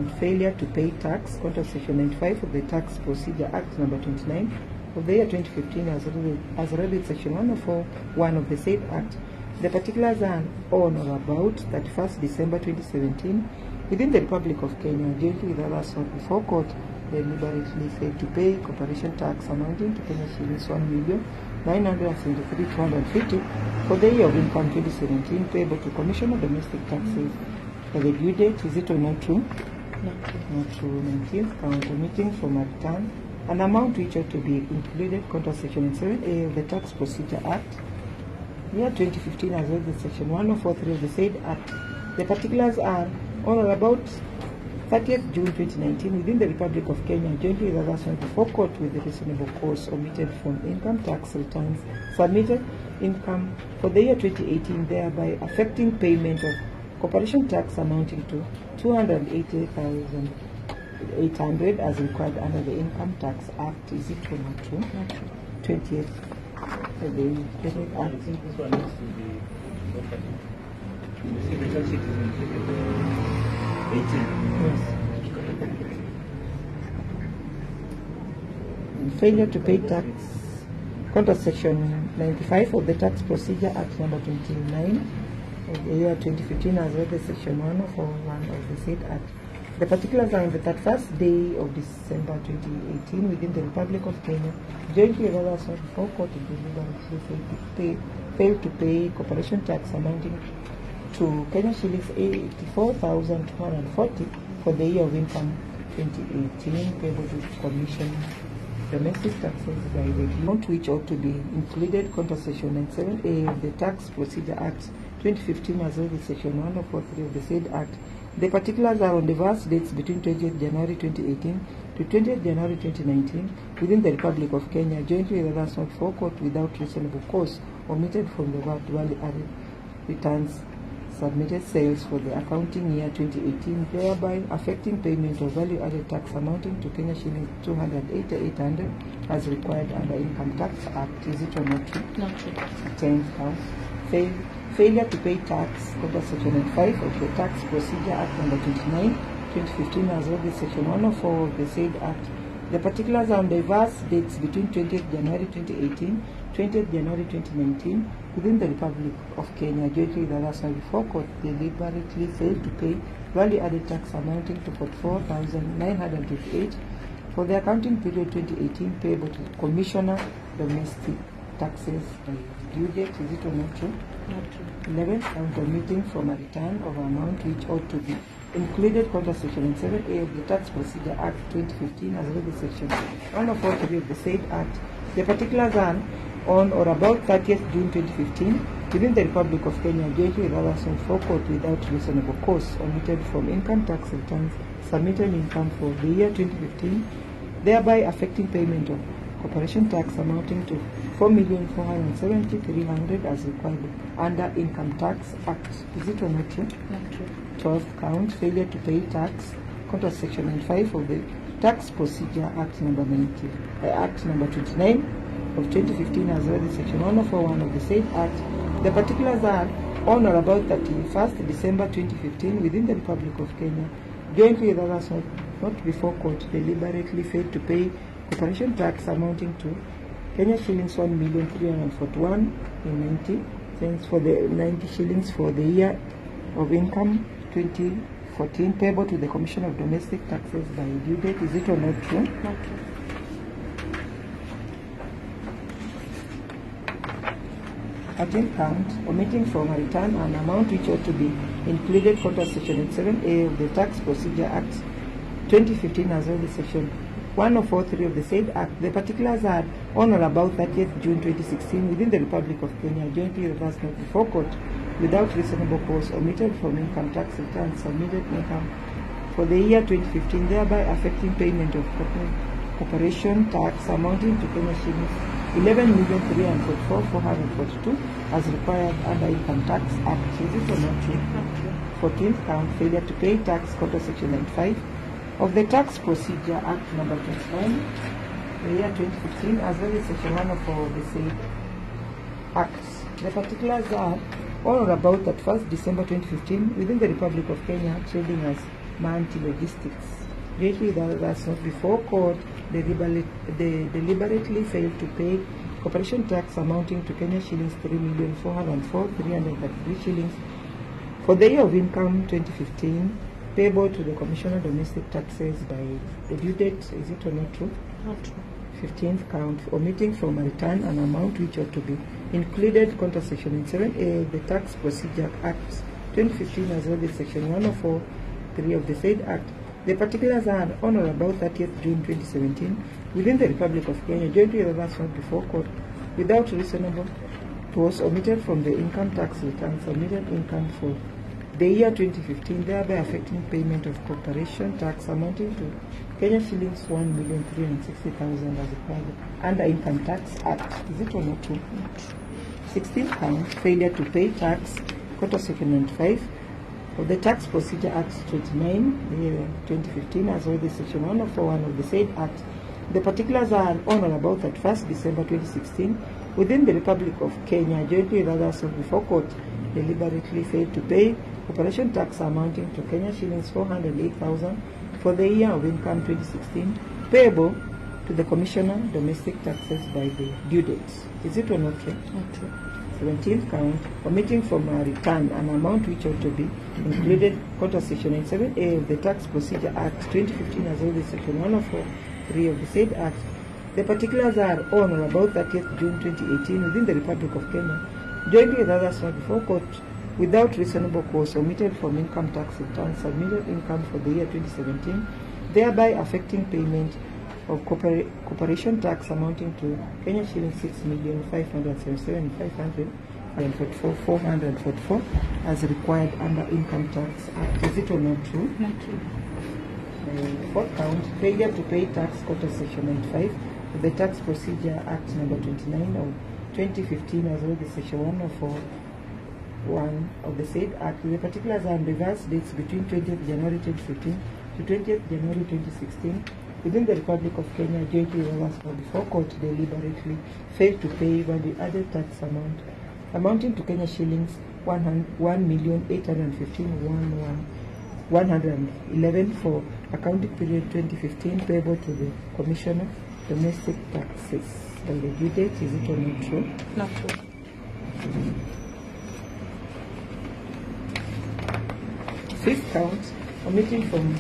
count, failure to pay tax, contra section 95 of the Tax Procedure Act number 29 of the year 2015 as read in section 104(1) of the said act. The particulars are on or about 31st December 2017 within the Republic of Kenya, jointly with others sought before court, deliberately failed to pay corporation tax amounting to Kenya shillings 1,973,250 for the year of income 2017 payable to Commission of Domestic Taxes. For the due date, is it or not true? Not true. Not true. 19th count, omitting from a return an amount which ought to be included contra section 7A of the Tax Procedure Act, year 2015 as well as section 104(3) of the said act. The particulars are on or about 30th June 2019 within the Republic of Kenya, jointly with others before court with the reasonable cause omitted from income tax returns submitted income for the year 2018, thereby affecting payment of corporation tax amounting to 280,800 as required under the Income Tax Act. Is it true or not true? Not true. 20th. The I think this one needs to be properly. You see, the church is included 18. Yes. Failure to pay tax, contra section 95 of the Tax Procedure Act number 29 of the year 2015 as well as section 104(1) of the said act. The particulars are on the 31st day of December 2018 within the Republic of Kenya, jointly with others before court in deliberately failed to pay corporation tax amounting to Kenya shillings 84,240 for the year of income 2018 payable to Commission Domestic Taxes by the amount which ought to be included contra section 97A of the Tax Procedure Act 2015 as well as section 104(3) of the said act. The particulars are on the vast dates between 20th January 2018 to 20th January 2019 within the Republic of Kenya, jointly with others not for court without reasonable cause omitted from the value added returns submitted sales for the accounting year 2018, thereby affecting payment of value-added tax amounting to Kenya shillings 280,800 as required under Income Tax Act. Is it or not true? Not true. 10th count, failure to pay tax under section 5 of the Tax Procedure Act number 29, 2015 as well as section 104 of the said act. The particulars are on diverse dates between 20th January 2018, 20th January 2019 within the Republic of Kenya, jointly with others before court, deliberately failed to pay value-added tax amounting to 44,958 for the accounting period 2018 payable to Commissioner Domestic Taxes by due date. Is it or not true? Not true. 11th count, omitting from a return of amount which ought to be included contra section 7A of the Tax Procedure Act 2015 as well as section 104(3) of the said act. The particulars are on or about 30th June 2015 within the Republic of Kenya, jointly with others on forecourt without reasonable cause omitted from income tax returns submitted income for the year 2015, thereby affecting payment of corporation tax amounting to 4,470,300 as required under Income Tax Act. Is it or not true? Not true. 12th count, failure to pay tax contra section 95 of the Tax Procedure Act number 29 of 2015 as well as section 104(1) of the said act. The particulars are on or about 31st December 2015 within the Republic of Kenya, jointly with others not before court, deliberately failed to pay corporation tax amounting to Kenya shillings 1,341,90 for the 90 shillings for the year of income 2014 payable to the Commission of Domestic Taxes by due date. Is it or not true? Not true. 13th count, omitting from a return an amount which ought to be included contra section 7A of the Tax Procedure Act 2015 as well as section 104(3) of the said act. The particulars are on or about 30th June 2016 within the Republic of Kenya, jointly with us not before court without reasonable cause omitted from income tax returns submitted income for the year 2015, thereby affecting payment of corporation tax amounting to Kenya shillings 11,344,442 as required under Income Tax Act. Is it or not true? 14th count, failure to pay tax contra section 95 of the Tax Procedure Act number 29, the year 2015 as well as section 104 of the said acts. The particulars are on or about 31st December 2015 within the Republic of Kenya, trading as Manti Logistics. Jointly with others not before court, they deliberately failed to pay corporation tax amounting to Kenya shillings 3,404,333 shillings for the year of income 2015, payable to the Commissioner of Domestic Taxes by the due date, is it or not true? Not true. 15th count, omitting from a return an amount which ought to be included contra section in 7A of the Tax Procedure Act 2015 as well as section 104(3) of the said act. The particulars are on or about 30th June 2017 within the Republic of Kenya, jointly with others not before court, without reasonable cause omitted from the income tax return submitted income for the year 2015, thereby affecting payment of corporation tax amounting to Kenya shillings 1,360,000 as required under Income Tax Act. Is it or not true? 16th count, failure to pay tax, contra section 95 of the Tax Procedure Act 29, the year 2015, as well as section 104(1) of the said act. The particulars are on or about 31st December 2016 within the Republic of Kenya, jointly with others before court, deliberately failed to pay corporation tax amounting to Kenya shillings 408,000 for the year of income 2016, payable to the Commissioner of Domestic Taxes by the due dates. Is it or not true? Not true. 17th count, omitting from a return an amount which ought to be included contra section 97A of the Tax Procedure Act 2015 as well as section 104(3) of the said act. The particulars are on or about 30th June 2018 within the Republic of Kenya, jointly with others not before court, without reasonable cause omitted from income tax returns submitted income for the year 2017, thereby affecting payment of corporation tax amounting to Kenya shillings 6,577,544 as required under Income Tax Act. Is it or not true? Not true. Fourth count, failure to pay tax contra section 95 of the Tax Procedure Act number 29 of 2015 as well as section 104(1) of the said act. The particulars are on reverse dates between 20th January 2015 to 20th January 2016 within the Republic of Kenya, jointly with others before court, deliberately failed to pay value added tax amount amounting to Kenya shillings 1,815,111 for accounting period 2015, payable to the Commissioner of Domestic Taxes by the due date. Is it or not true? Not true. Fifth count, omitting from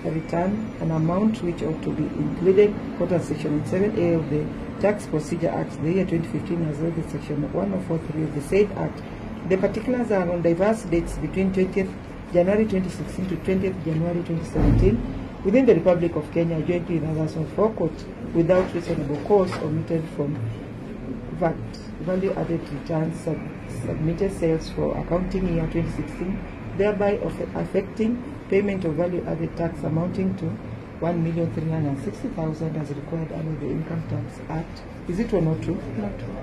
the return an amount which ought to be included contra section 7A of the Tax Procedure Act, the year 2015 as well as section 104(3) of the said act. The particulars are on diverse dates between 20th January 2016 to 20th January 2017 within the Republic of Kenya, jointly with others before court, without reasonable cause omitted from VAT, value added returns submitted sales for accounting year 2016, thereby affecting payment of value added tax amounting to 1,360,000 as required under the Income Tax Act. Is it or not true? Not true.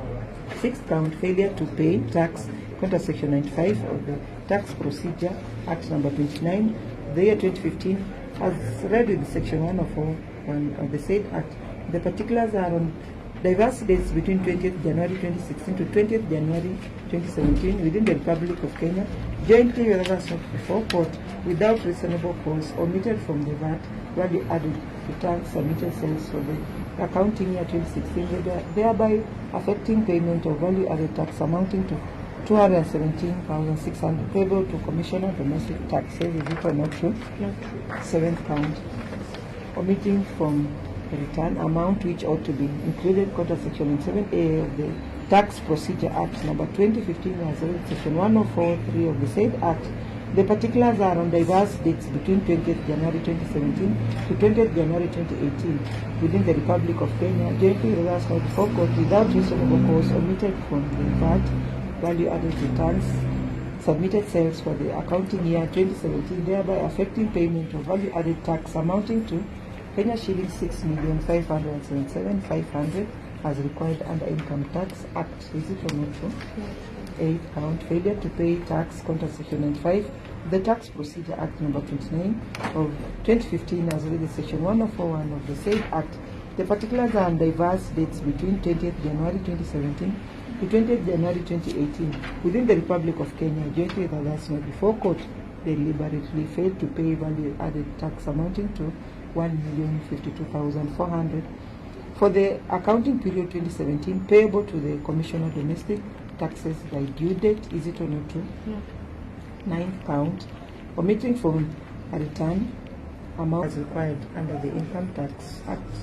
Sixth count, failure to pay tax contra section 95 of the Tax Procedure Act number 29, the year 2015, as read with section 104(1) of the said act. The particulars are on diverse dates between 20th January 2016 to 20th January 2017 within the Republic of Kenya, jointly with others not before court, without reasonable cause omitted from the VAT value added returns submitted sales for the accounting year 2016, thereby affecting payment of value added tax amounting to 217,600 payable to Commissioner of Domestic Taxes. Is it or not true? Not true. Seventh count, omitting from the return amount which ought to be included contra section 7A of the Tax Procedure Act number 2015 as well as section 104(3) of the said act. The particulars are on diverse dates between 20th January 2017 to 20th January 2018 within the Republic of Kenya, jointly with others not before court, without reasonable cause omitted from the VAT value added returns submitted sales for the accounting year 2017, thereby affecting payment of value added tax amounting to Kenya shillings 6,577,500 as required under Income Tax Act. Is it or not true? Eighth count, failure to pay tax contra section 95, the Tax Procedure Act number 29 of 2015 as well as section 104(1) of the said act. The particulars are on diverse dates between 20th January 2017 to 20th January 2018 within the Republic of Kenya, jointly with others not before court, deliberately failed to pay value-added tax amounting to 1,052,400 for the accounting period 2017, payable to the Commissioner of Domestic Taxes by due date, is it or not true? Yeah. 9th count, omitting from a return amount as required under the Income Tax Act.